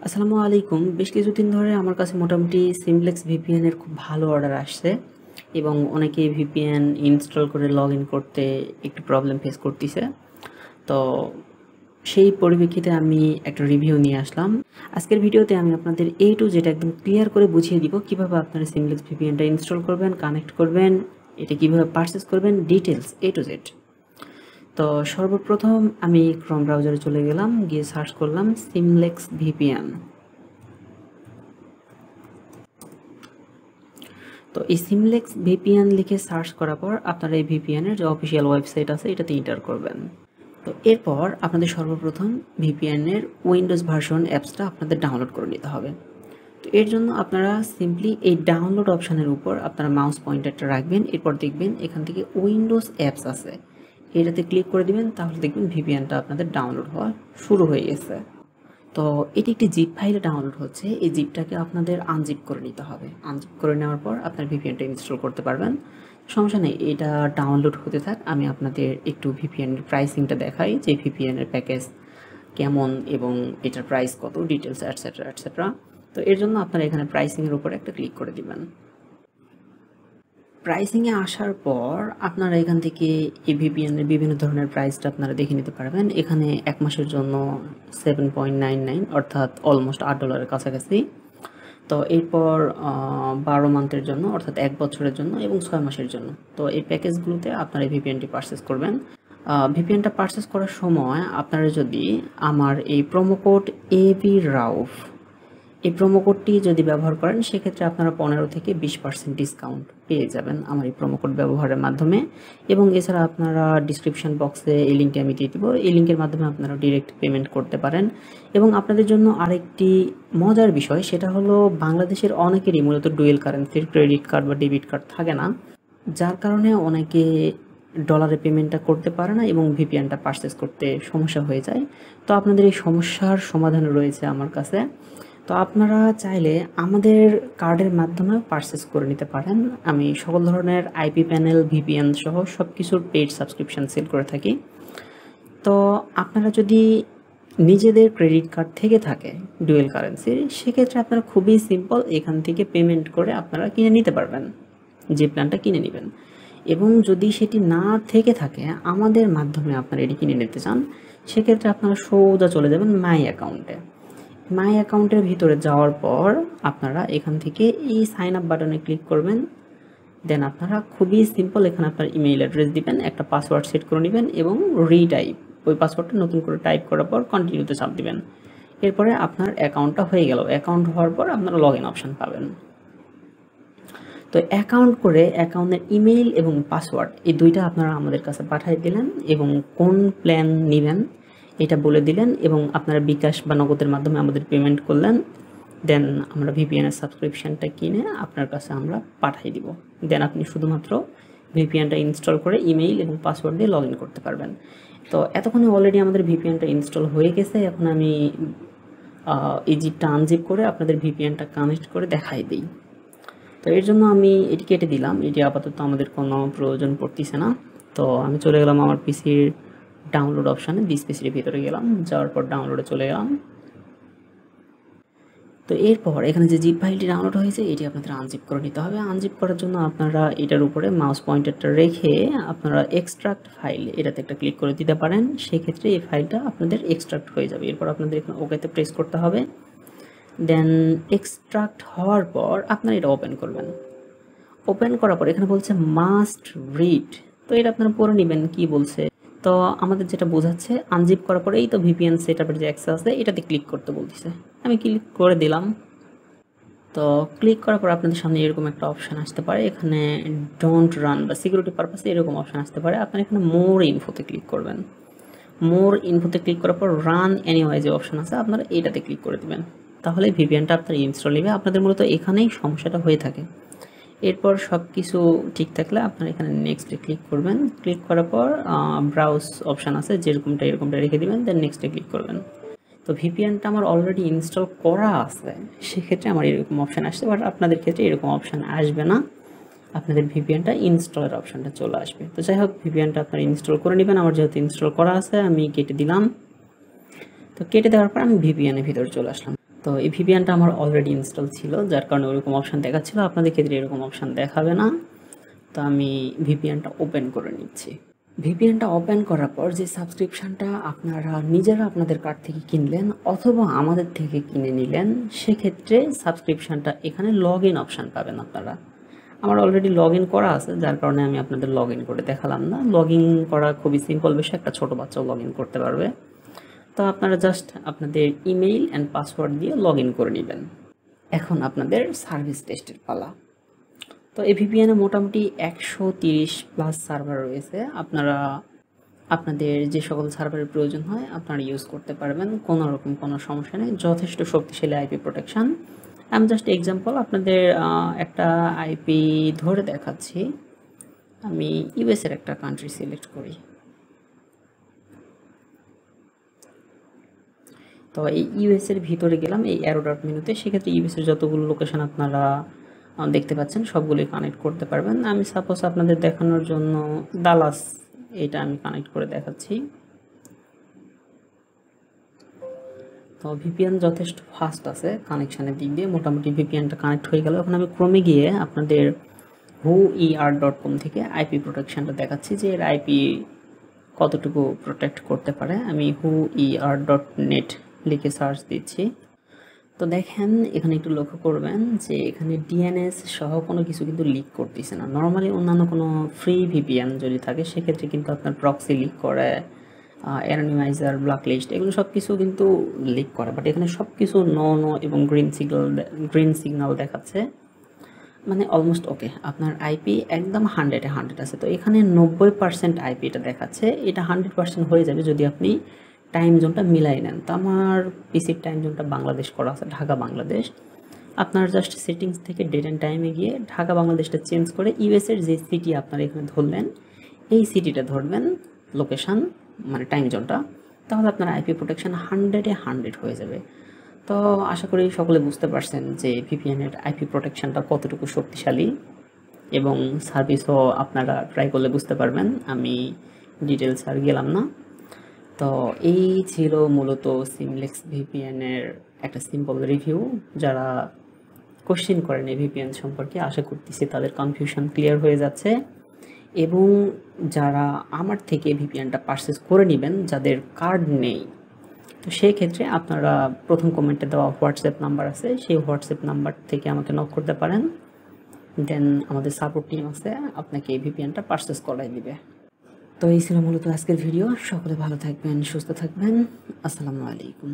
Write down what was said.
আসসালামু আলাইকুম। বেশ কিছুদিন ধরে আমার কাছে মোটামুটি সিমপ্লেক্স ভিপিএন এর খুব ভালো অর্ডার আসছে এবং অনেকেই ভিপিএন ইনস্টল করে লগ ইন করতে একটু প্রবলেম ফেস করতেছে। তো সেই পরিপ্রেক্ষিতে আমি একটা রিভিউ নিয়ে আসলাম। আজকের ভিডিওতে আমি আপনাদের টু জেড একদম ক্লিয়ার করে বুঝিয়ে দিব কিভাবে আপনারা সিমপ্লেক্স ভিপিএনটা ইনস্টল করবেন, কানেক্ট করবেন, এটা কিভাবে পারচেস করবেন, ডিটেলস টু জেড। তো সর্বপ্রথম আমি ক্রোম ব্রাউজারে চলে গেলাম, গিয়ে সার্চ করলাম সিমপ্লেক্স ভিপিএন। তো এই সিমপ্লেক্স ভিপিএন লিখে সার্চ করার পর আপনারা এই ভিপিএনের যে অফিসিয়াল ওয়েবসাইট আছে এটাতে এন্টার করবেন। তো এরপর আপনাদের সর্বপ্রথম ভিপিএনের উইন্ডোজ ভার্সন অ্যাপসটা আপনাদের ডাউনলোড করে নিতে হবে। তো এর জন্য আপনারা সিম্পলি এই ডাউনলোড অপশানের উপর আপনারা মাউস পয়েন্টারটা রাখবেন, এরপর দেখবেন এখান থেকে উইন্ডোজ অ্যাপস আছে, এটাতে ক্লিক করে দিবেন, তাহলে দেখবেন ভিপিএনটা আপনাদের ডাউনলোড হওয়া শুরু হয়ে গেছে। তো এটি একটি জিপ ফাইলে ডাউনলোড হচ্ছে, এই জিপটাকে আপনাদের আনজিপ করে নিতে হবে। আনজিপ করে নেওয়ার পর আপনার ভিপিএনটা ইনস্টল করতে পারবেন, সমস্যা নেই। এটা ডাউনলোড হতে থাক, আমি আপনাদের একটু ভিপিএনের প্রাইসিংটা দেখাই, যে ভিপিএনের প্যাকেজ কেমন এবং এটার প্রাইস কত, ডিটেলস অ্যাটসেট্রা অ্যাটসেট্রা। তো এর জন্য আপনারা এখানে প্রাইসিংয়ের উপরে একটা ক্লিক করে দিবেন। প্রাইসিংয়ে আসার পর আপনারা এখান থেকে এই ভিপিএনের বিভিন্ন ধরনের প্রাইসটা আপনারা দেখে নিতে পারবেন। এখানে 1 মাসের জন্য 7.99 অর্থাৎ অলমোস্ট $8 কাছাকাছি। তো এরপর 12 মান্থের জন্য অর্থাৎ 1 বছরের জন্য এবং 6 মাসের জন্য। তো এই প্যাকেজগুলোতে আপনারা এই ভিপিএনটি পারচেস করবেন। ভিপিএনটা পারচেস করার সময় আপনারা যদি আমার এই প্রোমো কোড এবি রাউফ, এই প্রোমো কোডটি যদি ব্যবহার করেন সেক্ষেত্রে আপনারা 15 থেকে 20% ডিসকাউন্ট পেয়ে যাবেন আমার এই প্রোমো কোড ব্যবহারের মাধ্যমে। এবং এছাড়া আপনারা ডিসক্রিপশন বক্সে এই লিঙ্কটি আমি দিয়ে দেবো, এই লিঙ্কের মাধ্যমে আপনারা ডিরেক্ট পেমেন্ট করতে পারেন। এবং আপনাদের জন্য আরেকটি মজার বিষয়, সেটা হলো বাংলাদেশের অনেকেরই মূলত ডুয়েল কারেন্সির ক্রেডিট কার্ড বা ডেবিট কার্ড থাকে না, যার কারণে অনেকে ডলারে পেমেন্টটা করতে পারে না এবং ভিপিএনটা পারচেস করতে সমস্যা হয়ে যায়। তো আপনাদের এই সমস্যার সমাধান রয়েছে আমার কাছে। তো আপনারা চাইলে আমাদের কার্ডের মাধ্যমে পারচেস করে নিতে পারেন। আমি সকল ধরনের আইপি প্যানেল, ভিপিএন সহ সব কিছুর পেইড সাবস্ক্রিপশান সেল করে থাকি। তো আপনারা যদি নিজেদের ক্রেডিট কার্ড থেকে থাকে ডুয়েল কারেন্সির, সেক্ষেত্রে আপনারা খুবই সিম্পল এখান থেকে পেমেন্ট করে আপনারা কিনে নিতে পারবেন, যে প্ল্যানটা কিনে নেবেন। এবং যদি সেটি না থেকে থাকে, আমাদের মাধ্যমে আপনারা এটি কিনে নিতে চান, সেক্ষেত্রে আপনারা সোজা চলে যাবেন মাই অ্যাকাউন্টে। মাই অ্যাকাউন্টের ভিতরে যাওয়ার পর আপনারা এখান থেকে এই সাইন আপ বাটনে ক্লিক করবেন। দেন আপনারা খুবই সিম্পল এখানে আপনার ইমেইল অ্যাড্রেস দিবেন, একটা পাসওয়ার্ড সেট করে নেবেন এবং রিটাইপ, ওই পাসওয়ার্ডটা নতুন করে টাইপ করার পর কন্টিনিউতে চাপ দিবেন। এরপরে আপনার অ্যাকাউন্টটা হয়ে গেল। অ্যাকাউন্ট হওয়ার পর আপনারা লগ ইন অপশান পাবেন। তো অ্যাকাউন্ট করে অ্যাকাউন্টের ইমেইল এবং পাসওয়ার্ড এই দুইটা আপনারা আমাদের কাছে পাঠিয়ে দিলেন এবং কোন প্ল্যান নেবেন এটা বলে দিলেন এবং আপনারা বিকাশ বা নগদের মাধ্যমে আমাদের পেমেন্ট করলেন। দেন আমরা ভিপিএনের সাবস্ক্রিপশানটা কিনে আপনার কাছে আমরা পাঠিয়ে দিব। দেন আপনি শুধুমাত্র ভিপিএনটা ইনস্টল করে ইমেইল এবং পাসওয়ার্ড দিয়ে লগ ইন করতে পারবেন। তো এতক্ষণে অলরেডি আমাদের ভিপিএনটা ইনস্টল হয়ে গেছে। এখন আমি এই জিপটা আনজিপ করে আপনাদের ভিপিএনটা কানেক্ট করে দেখাই দিই। তো এর জন্য আমি এটি কেটে দিলাম, এটি আপাতত আমাদের কোনো প্রয়োজন পড়তেছে না। তো আমি চলে গেলাম আমার পিসির ডাউনলোড অপশানে, দিস পিসির ভিতরে গেলাম, যাওয়ার পর ডাউনলোডে চলে গেলাম। তো এরপর এখানে যে জিপ ফাইলটি ডাউনলোড হয়েছে এটি আপনাদের আনজিপ করে নিতে হবে। আনজিপ করার জন্য আপনারা এটার উপরে মাউস পয়েন্টারটা রেখে আপনারা এক্সট্রাক্ট ফাইল এটাতে একটা ক্লিক করে দিতে পারেন, সেক্ষেত্রে এই ফাইলটা আপনাদের এক্সট্রাক্ট হয়ে যাবে। এরপর আপনাদের এখানে ওকেতে প্রেস করতে হবে। দেন এক্সট্রাক্ট হওয়ার পর আপনারা এটা ওপেন করবেন। ওপেন করার পর এখানে বলছে মাস্ট রিড, তো এটা আপনারা পড়ে নেবেন কি বলছে। তো আমাদের যেটা বোঝাচ্ছে আনজিপ করার পরে এই তো ভিপিএন সেটআপের যে অ্যাক্সেস আছে এটাতে ক্লিক করতে বলতেছে, আমি ক্লিক করে দিলাম। তো ক্লিক করার পর আপনাদের সামনে এরকম একটা অপশান আসতে পারে, এখানে ডোন্ট রান বা সিকিউরিটি পারপাসে এরকম অপশান আসতে পারে। আপনারা এখানে মোর ইনফোতে ক্লিক করবেন। মোর ইনফোতে ক্লিক করার পর রান এনিওয়ে যে অপশান আছে আপনারা এইটাতে ক্লিক করে দেবেন, তাহলে ভিপিএনটা আপনার ইনস্টল নেবে। আপনাদের মূলত এখানেই সমস্যাটা হয়ে থাকে। এরপর সব কিছু ঠিক থাকলে আপনারা এখানে নেক্সটে ক্লিক করবেন। ক্লিক করার পর ব্রাউজ অপশান আছে, যেরকমটা এরকমটা রেখে দেবেন, দেন নেক্সটে ক্লিক করবেন। তো ভিপিএনটা আমার অলরেডি ইনস্টল করা আছে, সেক্ষেত্রে আমার এরকম অপশান আসছে, বাট আপনাদের ক্ষেত্রে এরকম অপশান আসবে না, আপনাদের ভিপিএনটা ইনস্টলের অপশানটা চলে আসবে। তো যাই হোক, ভিপিএনটা আপনারা ইনস্টল করে নেবেন। আমার যেহেতু ইনস্টল করা আছে আমি কেটে দিলাম। তো কেটে দেওয়ার পর আমি ভিপিএনের ভিতরে চলে আসলাম। তো এই ভিপিএনটা আমার অলরেডি ইনস্টল ছিল, যার কারণে ওরকম অপশান দেখাচ্ছিল। আপনাদের ক্ষেত্রে এরকম অপশান দেখাবে না। তো আমি ভিপিএনটা ওপেন করে নিচ্ছি। ভিপিএনটা ওপেন করার পর যে সাবস্ক্রিপশানটা আপনারা নিজেরা আপনাদের কার্ড থেকে কিনলেন অথবা আমাদের থেকে কিনে নিলেন, সেক্ষেত্রে সাবস্ক্রিপশানটা এখানে লগ ইন অপশান পাবেন আপনারা। আমার অলরেডি লগ ইন করা আছে, যার কারণে আমি আপনাদের লগ ইন করে দেখালাম না। লগ ইন করা খুবই সিম্পল বিষয়, একটা ছোটো বাচ্চাও লগ ইন করতে পারবে। তো আপনারা জাস্ট আপনাদের ইমেইল অ্যান্ড পাসওয়ার্ড দিয়ে লগ ইন করে নেবেন। এখন আপনাদের সার্ভিস টেস্টের পালা। তো এই ভিপিএনে মোটামুটি 130+ সার্ভার রয়েছে। আপনারা আপনাদের যে সকল সার্ভারের প্রয়োজন হয় আপনারা ইউজ করতে পারবেন, কোনো রকম কোনো সমস্যা নেই। যথেষ্ট শক্তিশালী আইপি প্রোটেকশান। আমি জাস্ট এক্সাম্পল আপনাদের একটা আইপি ধরে দেখাচ্ছি। আমি ইউএসের একটা কান্ট্রি সিলেক্ট করি। তো এই ইউএসের ভিতরে গেলাম এই অ্যারো ডট মেনুতে। সেক্ষেত্রে ইউএসের যতগুলো লোকেশন আপনারা দেখতে পাচ্ছেন সবগুলোই কানেক্ট করতে পারবেন। আমি সাপোজ আপনাদের দেখানোর জন্য ডালাস এটা আমি কানেক্ট করে দেখাচ্ছি। তো ভিপিএন যথেষ্ট ফাস্ট আছে কানেকশানের দিক দিয়ে, মোটামুটি ভিপিএনটা কানেক্ট হয়ে গেল। এখন আমি ক্রমে গিয়ে আপনাদের whoer.com থেকে আইপি প্রোটেকশানটা দেখাচ্ছি যে এর আইপি কতটুকু প্রোটেক্ট করতে পারে। আমি whoer.net লিখে সার্চ দিচ্ছি। তো দেখেন এখানে একটু লক্ষ্য করবেন যে এখানে ডিএনএস সহ কোনো কিছু কিন্তু লিক করতেছে না। নর্মালি অন্যান্য কোনো ফ্রি ভিপিএন যদি থাকে সেক্ষেত্রে কিন্তু আপনার প্রক্সি লিক করে, অ্যানোনিমাইজার, ব্ল্যাকলিস্ট এগুলো সব কিছু কিন্তু লিক করে। বাট এখানে সব কিছু নো এবং গ্রিন সিগন্যাল দেখাচ্ছে, মানে অলমোস্ট ওকে। আপনার আইপি একদম 100-এ 100 আছে। তো এখানে 90% আইপি এটা দেখাচ্ছে। এটা 100% হয়ে যাবে যদি আপনি টাইম জোনটা মিলাই নেন। তো আমার পিসির টাইম জোনটা বাংলাদেশ করা আছে, ঢাকা বাংলাদেশ। আপনার জাস্ট সেটিংস থেকে ডেট অ্যান্ড টাইমে গিয়ে ঢাকা বাংলাদেশটা চেঞ্জ করে ইউএসের যে সিটি আপনারা এখানে ধরলেন এই সিটিটা ধরবেন লোকেশান, মানে টাইম জোনটা। তাহলে আপনার আইপি প্রোটেকশান 100-এ 100 হয়ে যাবে। তো আশা করি সকলে বুঝতে পারছেন যে ভিপিএনের আইপি প্রোটেকশানটা কতটুকু শক্তিশালী, এবং সার্ভিসও আপনারা ট্রাই করলে বুঝতে পারবেন। আমি ডিটেলস আর গেলাম না। তো এই ছিল মূলত সিমলেক্স ভিপিএনের একটা সিম্পল রিভিউ। যারা কোশ্চেন করেন এই ভিপিএন সম্পর্কে আশা করতেছি তাদের কনফিউশন ক্লিয়ার হয়ে যাচ্ছে। এবং যারা আমার থেকে ভিপিএনটা পারচেস করে নেবেন যাদের কার্ড নেই, তো সেই ক্ষেত্রে আপনারা প্রথম কমেন্টে দেওয়া হোয়াটসঅ্যাপ নাম্বার আছে, সেই হোয়াটসঅ্যাপ নাম্বার থেকে আমাকে নক করতে পারেন। দেন আমাদের সাপোর্ট টিম আছে আপনাকে এই ভিপিএনটা পারচেস করাই দিবে। তো এই ছিল মূলত আজকের ভিডিও। সকলে ভালো থাকবেন, সুস্থ থাকবেন। আসসালামু আলাইকুম।